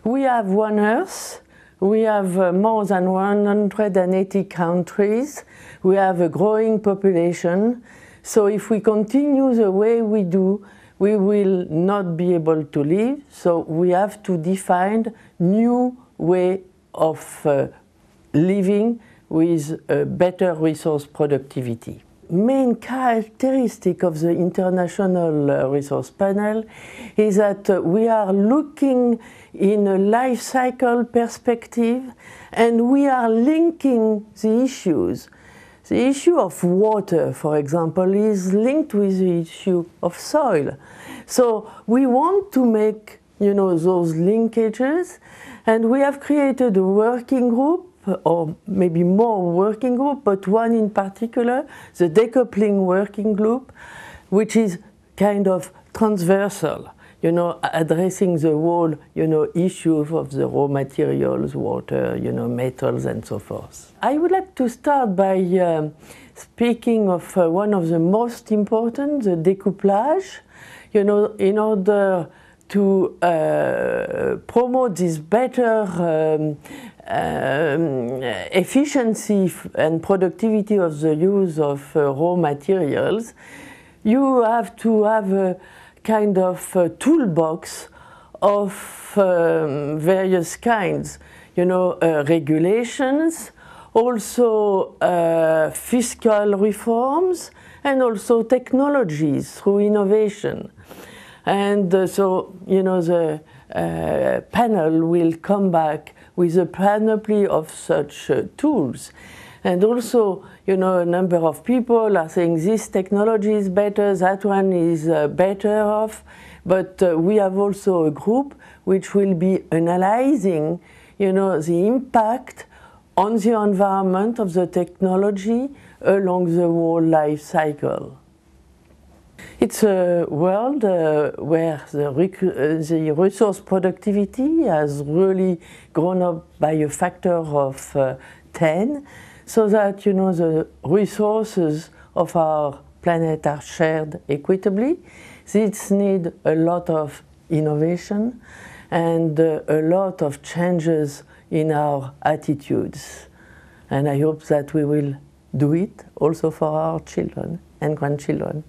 We have one Earth. We have more than 180 countries. We have a growing population. So if we continue the way we do, we will not be able to live. So we have to define new way of living with a better resource productivity. Main characteristic of the International Resource Panel is that we are looking in a life cycle perspective, and we are linking the issues. The issue of water, for example, is linked with the issue of soil. So we want to make, those linkages, and we have created a working group, or maybe more working group, but one in particular, the decoupling working group, which is kind of transversal, addressing the whole, issue of the raw materials, water, metals, and so forth. I would like to start by speaking of one of the most important, the découplage. In order to promote this better efficiency and productivity of the use of raw materials, you have to have a kind of toolbox of various kinds, regulations, also fiscal reforms, and also technologies through innovation. And so, the panel will come back with a panoply of such tools. And also, a number of people are saying this technology is better, that one is better off. But we have also a group which will be analyzing, the impact on the environment of the technology along the whole life cycle. It's a world where the resource productivity has really grown up by a factor of 10, so that the resources of our planet are shared equitably. This needs a lot of innovation and a lot of changes in our attitudes. And I hope that we will do it also for our children and grandchildren.